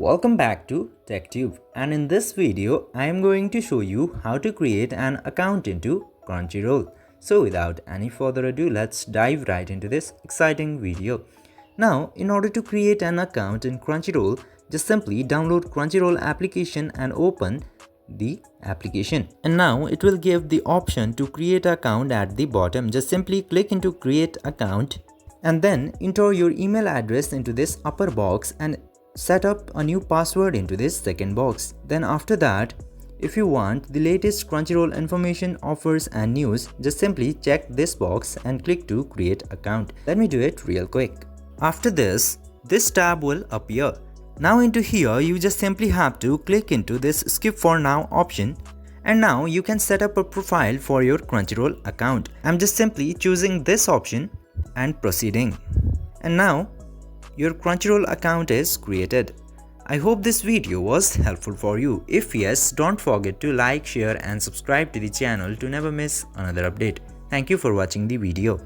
Welcome back to TechTube, and in this video I am going to show you how to create an account into Crunchyroll. So without any further ado, let's dive right into this exciting video. Now, in order to create an account in Crunchyroll, just simply download Crunchyroll application and open the application. And now it will give the option to create account at the bottom. Just simply click into create account and then enter your email address into this upper box and set up a new password into this second box. Then after that, if you want the latest Crunchyroll information, offers and news, just simply check this box and click to create account. Let me do it real quick. After this tab will appear. Now into here, you just simply have to click into this skip for now option, and now you can set up a profile for your Crunchyroll account. I'm just simply choosing this option and proceeding. And now your Crunchyroll account is created. I hope this video was helpful for you. If yes, don't forget to like, share and subscribe to the channel to never miss another update. Thank you for watching the video.